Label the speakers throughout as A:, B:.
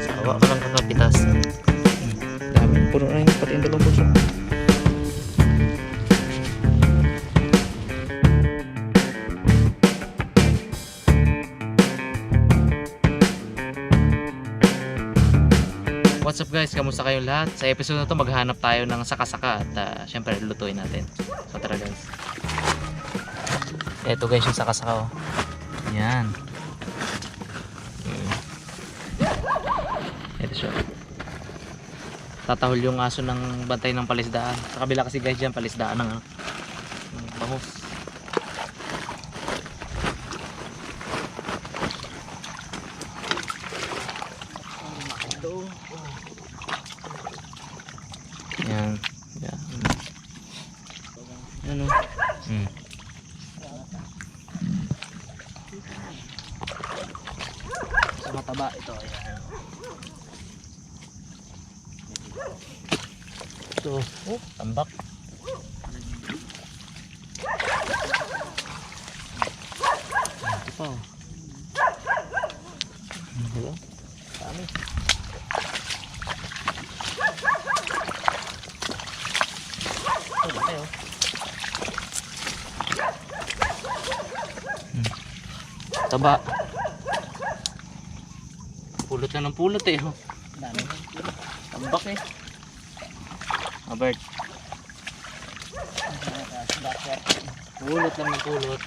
A: Sawa ka lang kakapitas. Dami, puno na yun, pati yung dalawang bulso. What's up guys, kamusta kayong lahat? Sa episode na to maghahanap tayo ng saka-saka at syempre lutuin natin. So tara guys. Eto guys yung saka-saka oh. Yan. Ito siya. Tatahol yung aso ng bantay ng palisdaan. Sa kabila kasi guys dyan palisdaan ng bangus. Yan. Yan. Ano? Sa mataba ito. Ayan. Ito. Oh, tambak. Ito pa oh. Diba? Dami. Taba. Pulot na ng pulot eh. Dami. Tambak eh. Abert. Pulot lang ng pulot.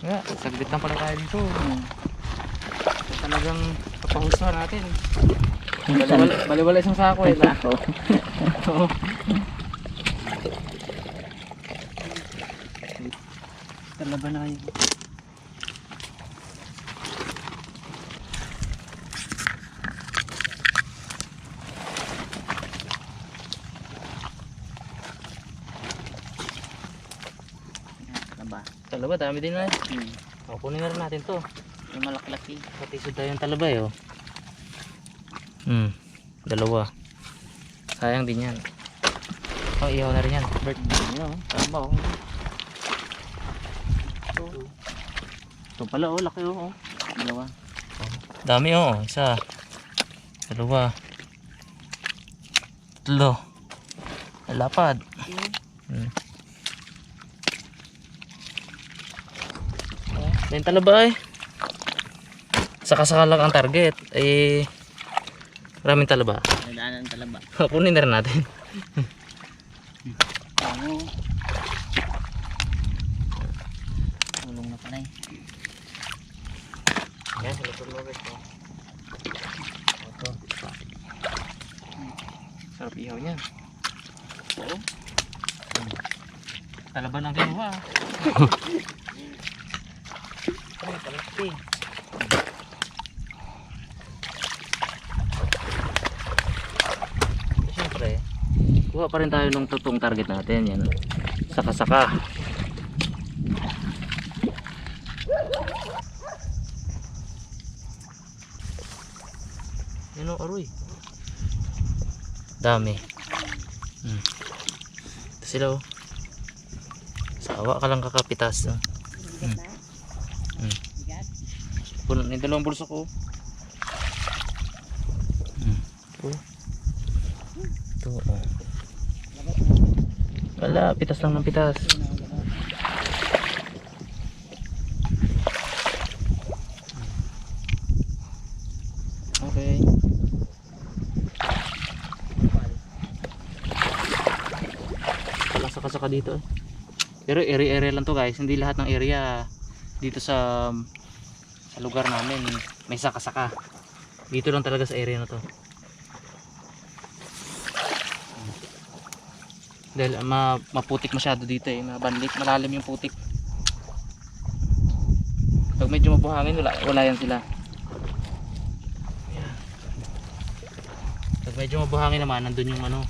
A: Yeah, saglit lang pala tayo dito. Talagang papahusuhan natin. Baliwala isang sako eh. Sako. Talaban na kayo. Talaba, dami din na eh. Kunin na rin natin to. Yung malaki-laki. Patisod tayo yung talaba eh oh. Dalawa. Sayang din yan. Oh, ihaw na rin yan. Birthday nyo. Tama oh. Ito pala oh, laki oh. Dalawa. Dami oh. Isa. Dalawa. Tatlo. Lapad. Yung talaba ay saka-saka lang ang target ay maraming talaba. Nadaanan talaba. Kunin na rin natin. Ulong na pala eh. Yan, salupulog ito. Ito. Sarap ihaw niya. Oo. Talaba ng kinuha. Ay, palaki. Siyempre, kuha pa rin tayo ng totoong target natin. Yan. Saka-saka. Yan o, aroy. Dami. Ito sila o. Sawa ka lang kakapitas. Puno na yung dalawang bulso ko. Ito oh. Wala, pitas lang ng pitas. Okay. Wala saka-saka dito eh. Pero area lang to guys, hindi lahat ng area dito sa lugar namin may saka-saka. Dito lang talaga sa area na to. Dahil maputik masyado dito eh, mabanlik, malalim yung putik. Pag medyo mabuhangin, wala yan sila. Ayan. Pag medyo mabuhangin naman, nandun yung ano,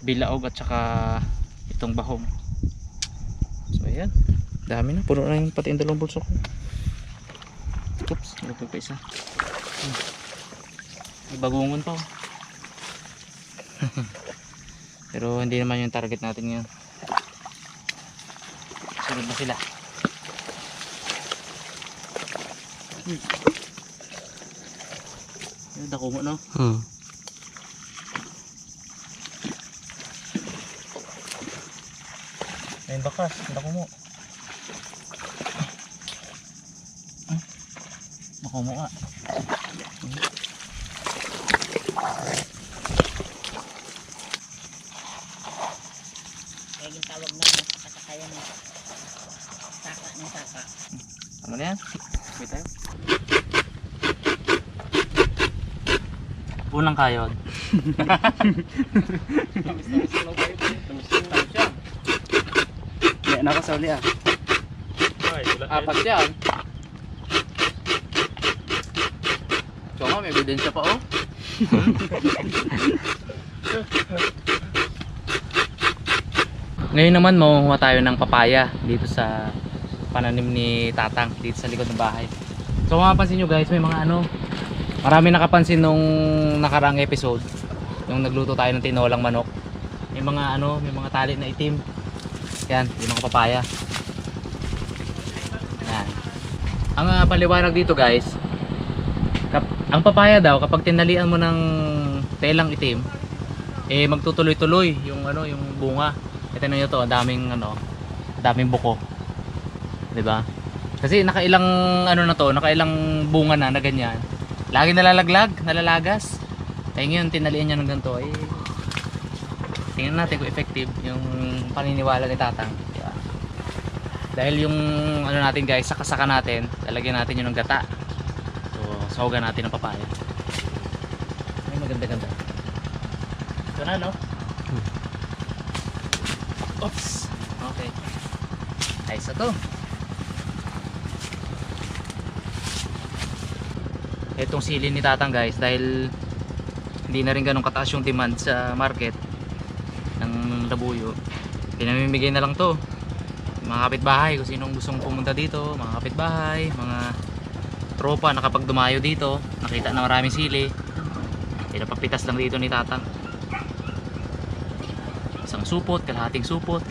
A: bilaog at saka itong bahong. So ayan, dami na, puno na yung pati yung dalawang bulso ko. Oops, nalaglag pa isa. May bagungon pa oh. Pero hindi naman yung target natin ngayon. Sunod na sila. Yung dako mo no? Ayun bakas, dako mo. Dako mo nga.
B: Yung tawag na kasakayan ng saka ng saka.
A: Ano na yan? Wait tayo. Unang kayod.
C: Yan ako sa uli ah.
A: Apat yan. So nga, may ebidensya pa oh. Ngayon naman makukuha tayo ng papaya dito sa pananim ni Tatang dito sa likod ng bahay. So kung mapapansin nyo guys, may mga ano, marami nakapansin nung nakaraang episode nung nagluto tayo ng tinolang manok. May mga ano, may mga tali na itim. Yan, yung mga papaya. Yan. Ang paliwanag dito guys, ang papaya daw kapag tinalian mo ng telang itim, eh magtutuloy-tuloy yung ano, yung bunga. Ito niyo to, daming ano, daming buko. 'Di ba? Kasi nakailang ano na to, nakailang bunga na ganyan. Lagi nalalaglag, nalalagas. Ay ngayon tinalian niya ng ganito, eh tingnan natin kung effective yung paniniwala ni Tatang. Diba? Dahil yung ano natin guys, saka-saka natin, lalagyan natin yun ng gata. So, sahugan natin ng papaya. Ay maganda-ganda. Ito na no? Oops. Okay. Ayos na to. Itong sili ni Tatang guys, dahil hindi na rin ganun kataas yung demand sa market ng labuyo, pinamimigay na lang to mga kapitbahay kung sinong gustong pumunta dito, mga kapitbahay, mga tropa na kapag dumayo dito nakita na maraming sili, pinapapitas lang dito ni Tatang. Isang supot, kalahating supot.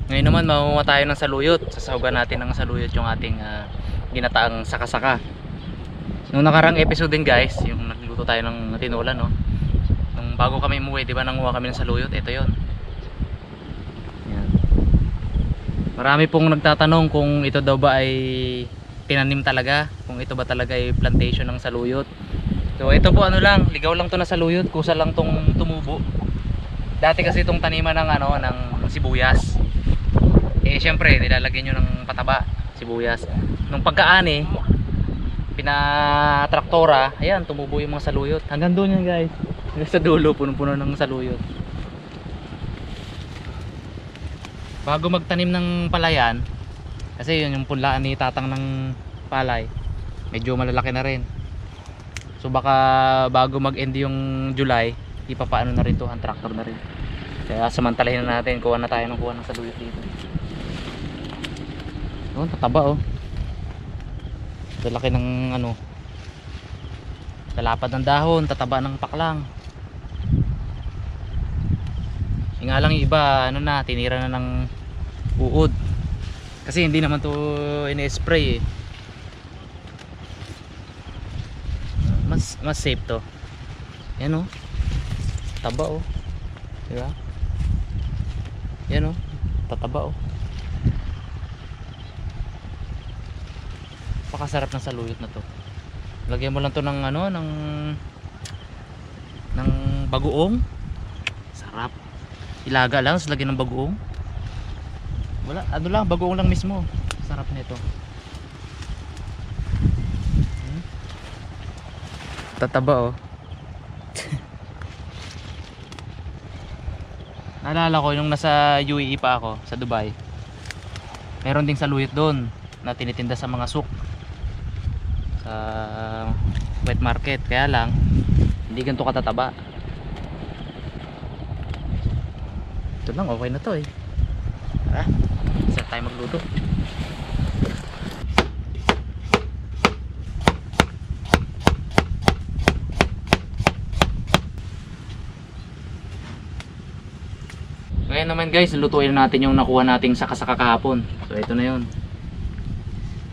A: Ngayon naman mamuha tayo ng saluyot. Sasahugan natin ng saluyot yung ating ginataang saka-saka. Nung nakarang episode din guys, yung nagluto tayo ng tinola no, nung bago kami umuwi, di ba, nanguha kami ng saluyot. Ito yon. Yan. Marami pong nagtatanong kung ito daw ba ay tinanim talaga, kung ito ba talaga ay plantation ng saluyot. So ito po ano lang, ligaw lang to na saluyot, kusa lang tong tumubo. Dati kasi itong taniman ng ano, ng sibuyas. Eh syempre nilalagyan nyo ng pataba, sibuyas. Nung pagkaani, pinatraktora, ayan, tumubo yung mga saluyot. Hanggang doon yan guys, hanggang sa dulo, punong-puno ng saluyot. Bago magtanim ng palayan, kasi yun yung punlaan ni Tatang ng palay, medyo malalaki na rin. So baka bago mag-end yung July, ipapaano na rin to, ang tractor na rin. Kaya samantalahin na natin, kuha na tayo ng saluyot dito. Oh, tataba oh. Laki ng ano, talapad ng dahon, tataba ng paklang. Yung nga lang yung iba, ano na, tinira na ng uod. Kasi hindi naman to ini-spray eh. Mas safe to. Yan oh. Taba oh. Diba? Yan oh. Tataba oh. Pakasarap ng saluyot na to. Lagyan mo lang to ng ano, ng bagoong. Sarap. Ilaga lang, tapos lagyan ng bagoong. Wala, ano lang, bagoong lang mismo. Sarap nito. Tataba oh. Naalala ko yung nasa UAE pa ako, sa Dubai. Meron ding saluyot doon na tinitinda sa mga souk, sa wet market. Kaya lang hindi ganito katataba. Ito lang, okay na to eh. Tara, isa tayo magluto. Ngayon naman guys, lutuin natin yung nakuha nating saka-saka kahapon. So ito na yun.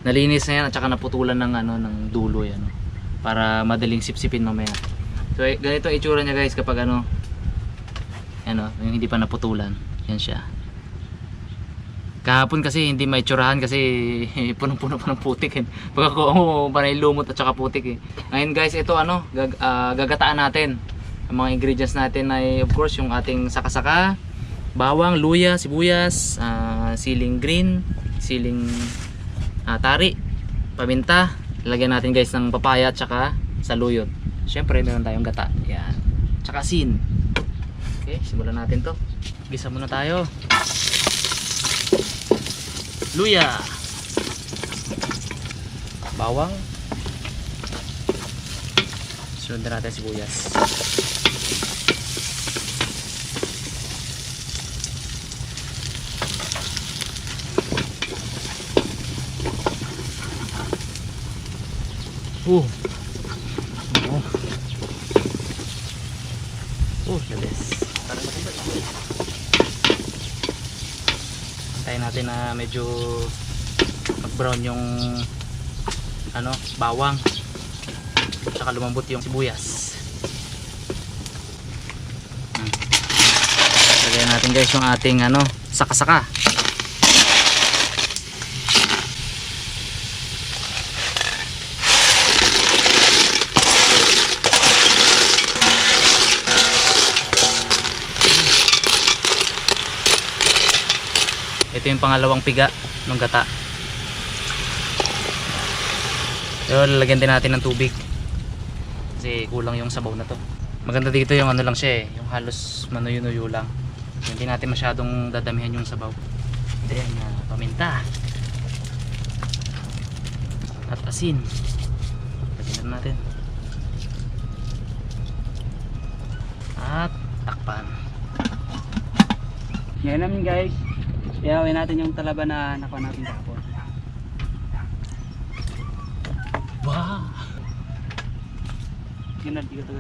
A: Nalinis na yan at saka naputulan ng ano, ng dulo yan, para madaling sipsipin mamaya. So ganito ang itsura niya guys kapag ano, yung hindi pa naputulan. Yan siya. Kahapon kasi hindi maitsurahan kasi punong-puno pa ng putik eh. Pagkakuha panay lumot at saka putik eh. Ngayon guys, ito gagataan natin. Ang mga ingredients natin ay of course yung ating saka-saka, bawang, luya, sibuyas, siling green, siling tari, paminta. Lagyan natin guys ng papaya at saka saluyot. Syempre meron tayong gata. Yan. Tsaka asin. Okay, simulan natin to. Gisa muna tayo. Luya, bawang, sunod na natin sibuyas. Labis. Antayin natin na medyo mag-brown yung bawang, saka lumambot yung sibuyas. Lagyan natin guys yung ating saka-saka. Ito yung pangalawang piga ng gata. So, lalagyan din natin ng tubig kasi kulang yung sabaw na to. Maganda dito yung lang siya yung halos manuyo-nuyo lang. Hindi natin masyadong dadamihan yung sabaw. Then paminta at asin. Lagyan natin at takpan.
C: Ngayon namin guys, ihawin natin yung talaba na nakuha natin kahapon.
A: Wow!
C: Yun na, dito.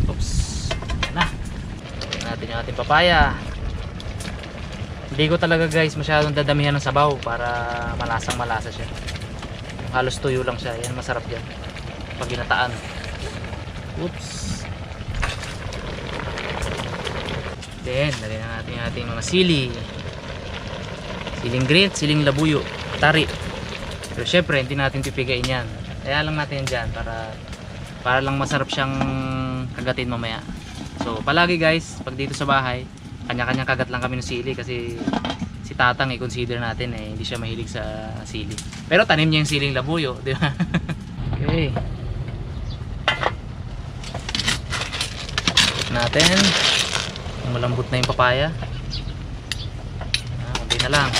A: Oops! Na! Natin yung ating papaya. Hindi ko talaga guys masyadong dadamihan ng sabaw para malasang malasa siya. Halos tuyo lang siya. Yan masarap yan pag ginataan. Oops. Then lagyan na natin yung ating mga sili, siling green, siling labuyo, tari. Pero syempre hindi natin pipigain yan. Kaya lang natin yan dyan para lang masarap siyang kagatin mamaya. So palagi guys pag dito sa bahay, kanya-kanyang kagat lang kami ng sili kasi si Tatang i-consider natin hindi siya mahilig sa sili. Pero tanim niya yung siling labuyo, di ba? Okay. Natin. Malambot na yung papaya. Kunti na lang.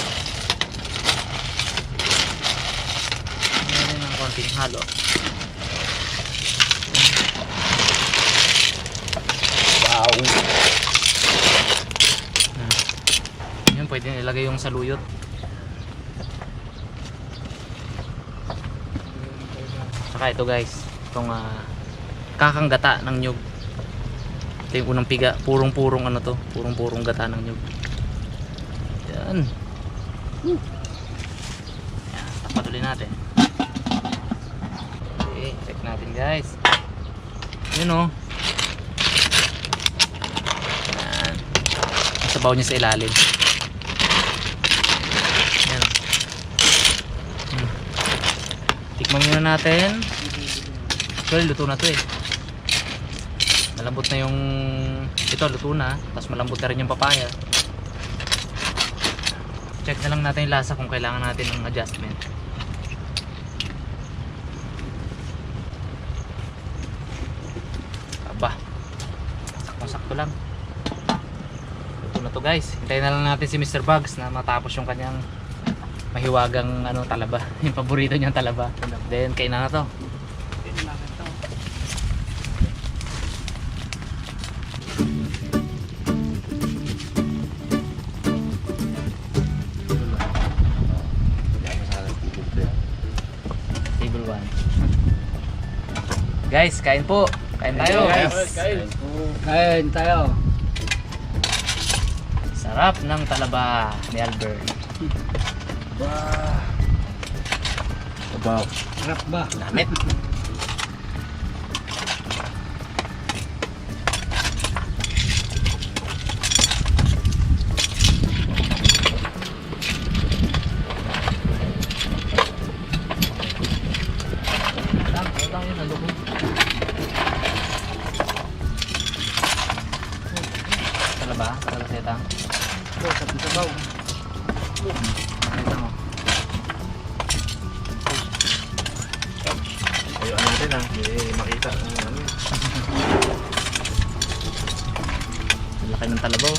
A: Ngayon ng konting halo. Wow! Pwede nilagay yung saluyot. Saka ito guys, itong kakanggata ng nyug. Ito yung unang piga, purong-purong purong-purong gata ng nyug. Yan. Yan, takpan ulit natin. Okay, check natin guys. Yun sabaw niya sa ilalim. Yan. Tikman muna natin. Actually, luto na to eh. Malambot na yung ito, luto na. Tapos malambot na rin yung papaya. Check na lang natin yung lasa kung kailangan natin ng adjustment. Aba, sakto lang. Luto na to guys. Hintayin na lang natin si Mr. Bugs na matapos yung kanyang mahiwagang talaba. Yung paborito niyang talaba. Then kain na to. Table 1. Guys, kain po. Kain tayo.
C: Kain tayo.
A: Sarap ng talaba ni Albert.
D: Abaw.
C: Sarap ba?
D: Damit.
A: Utang yun, nalubog. Talaba? Talasetang?
C: Sarap ng sabaw.
A: Ito mo.
D: Ayun natin makita ang ano.
A: Laki ng talabaw.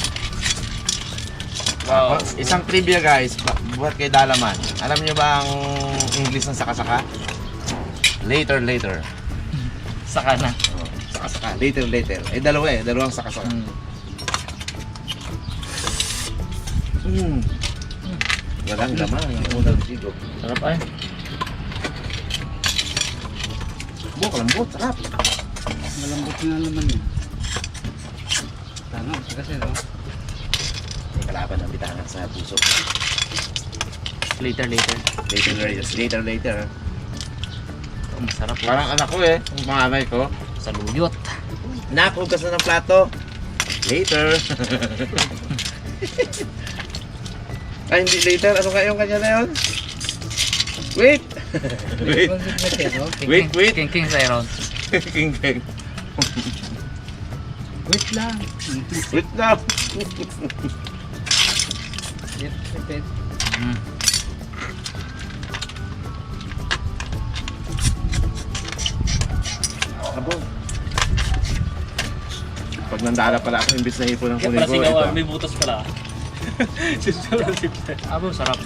D: Wow. Isang trivia guys, buhat kay Dalaman. Alam niyo ba ang English ng saka-saka? Later.
A: Saka na.
D: Saka-saka. Later. Dalawang saka-saka. Walang laman ang unang sigo.
A: Sarap ay.
D: Lambot, sarap.
C: Malambot nga naman yun. Tama, kasi no?
D: May kalaban ng bitangan sa puso.
A: Later.
D: Later.
A: Oh, masarap.
D: Parang anak ko eh, yung panganay ko.
A: Sa luyot.
D: Nak, hugas na ng plato. Later. Ay, hindi later. Ano kaya yung kanya na yun? Wait. Wait.
A: King Siron.
D: King.
C: Wait lang.
D: Wait na.
C: Repeat.
D: Abo. Pag nandala pala ako, imbis na hipo ng kunin ko. Ito.
E: may butas pala.
A: Abo, sarap.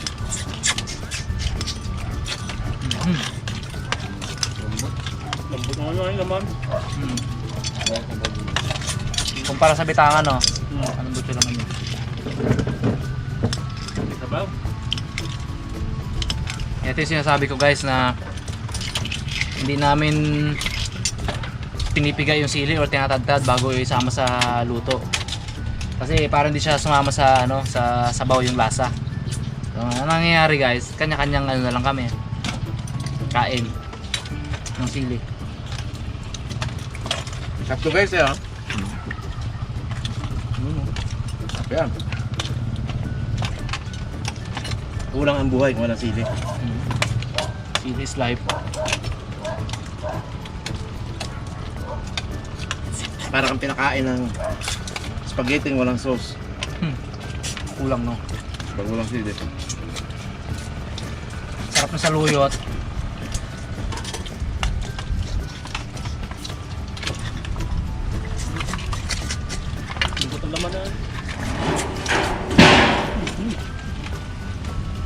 E: Lambot naman yung laman.
A: Kumpara sa bitangan, no? Anong buto naman yun?
E: Sabaw.
A: Ito yung sinasabi ko guys na hindi namin pinipigay yung sili or tinatadtad bago isama sa luto. Kasi parang hindi siya sumama sa sa sabaw yung lasa. So, ang nangyayari guys, kanya-kanyang na lang kami. Kain ng sili.
D: Sakto guys eh, oh. Yan. Kulang ang buhay kung walang sili.
A: Sili is life.
D: Parang kang pinakain ng spaghetti walang sauce.
A: Kulang, no?
D: Pag walang sili.
A: Sarap na sa luyot.
E: Lambot ang laman na.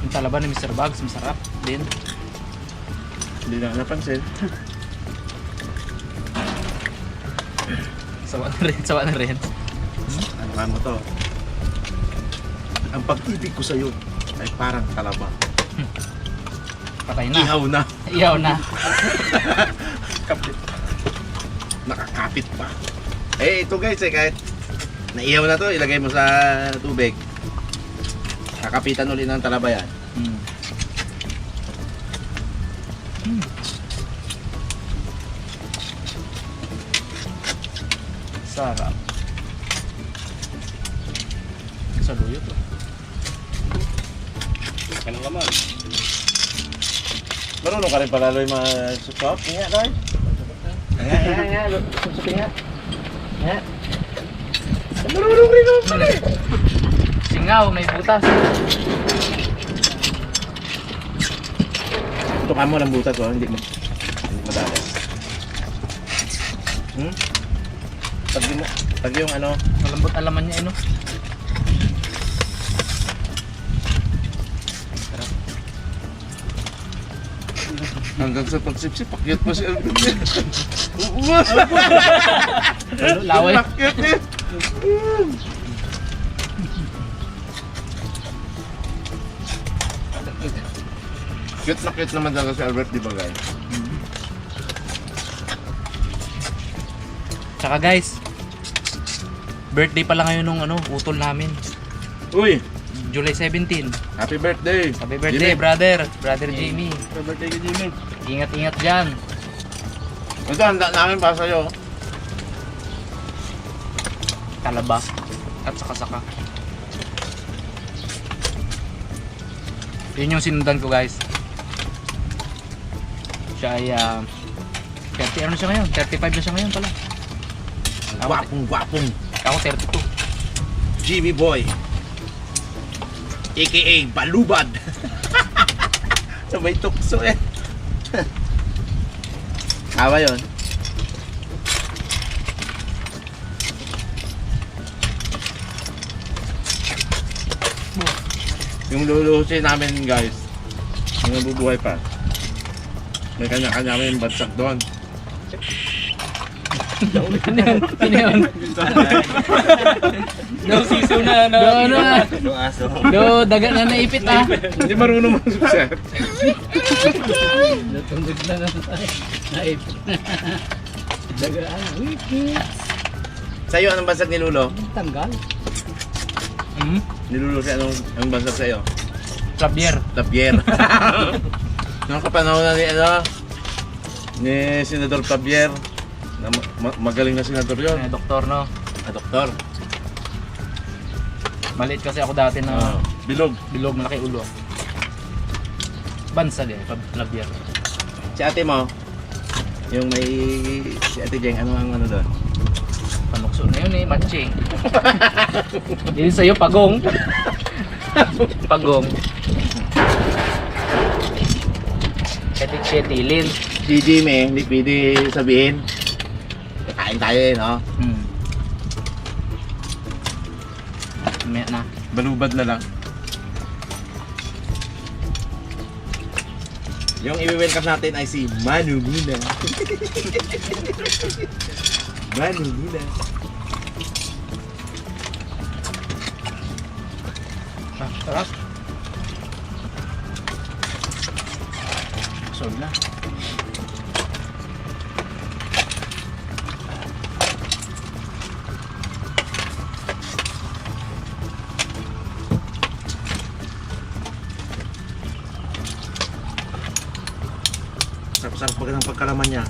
A: Yung talaba ni Mr. Bugs, masarap din.
D: Hindi na napansin.
A: Sawa na rin.
D: Ano nga mo to? Ang pag-ibig ko sa'yo ay parang talaba.
A: Patay na.
D: Ihaw na.
A: Ihaw na.
D: Kapit. Nakakapit pa. Eh, ito guys kahit naihaw na to, ilagay mo sa tubig. Kakapitan ulit ng talaba yan.
A: Sarap. Sa luyot.
E: Kanang laman.
D: Marunong ka rin pala Loy mag-susop? Nga, Loy. Nga. Susop nga. Nga. Marunong rin ako pala eh.
A: Singaw, may butas.
D: Tukan mo ng butas oh, hindi madali. Pag yung ano,
A: Malambot ang laman niya, no?
D: hanggang sa pagsipsip, pakyat mo si Alvin.
A: Laway.
D: Pakyat eh. Cute na cute naman talaga si Albert, di ba guys?
A: Tsaka guys, birthday pala ngayon nung utol namin.
D: Uy,
A: July 17.
D: happy birthday!
A: Happy birthday, brother. Brother
E: Yeah.
A: Jimmy.
E: Happy birthday kay Jimmy.
A: Ingat-ingat dyan.
D: Ito, handa namin para sa'yo.
A: Talaba. At saka-saka. Yun yung sinundan ko guys. Siya ay 30 ano siya ngayon? 35 na siya ngayon pala.
D: Gwapong.
A: Ako 32.
D: Jimmy Boy. AKA Balubad. Sabay tukso eh. Awa yun. Yung lulusin namin guys, yung nabubuhay pa. May kanya-kanya kami yung bagsak doon.
A: Ano yun? No siso na. No, ano na.
E: Yung aso.
A: No, daga na naipit ah.
D: Hindi marunong mag-success.
B: Natungod na lang tayo. Naipit na. Dagaan. Wikit.
D: Sa'yo, anong bansag ni Lulo?
B: Tanggal.
A: Hmm?
D: Ni Lulo siya, anong bansag sa'yo?
A: Xavier.
D: Tapier. Noong kapanahon na ni Senador Tapier, na magaling na senador yun.
A: Doktor no.
D: Doktor.
A: Maliit kasi ako dati na
D: Bilog.
A: bilog, malaki ulo. Bansag Xavier.
D: Si ate mo, yung may si ate Jeng, ano ang ano doon?
A: Panukso na yun eh, matching. Yun sa'yo, pagong. Pagong. Ketik-ketilin.
D: Si Jimmy, hindi pwede sabihin. Kain tayo eh, no?
A: Mamaya na.
D: Balubad na lang. Yung i-welcome natin ay si Manu Luna. Manu Luna.
A: Ah, sarap. Solid na.
D: Sarap-sarap pag ng pagkalaman niya.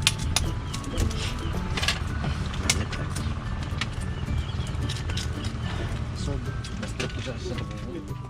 A: Solid. Basta ko sa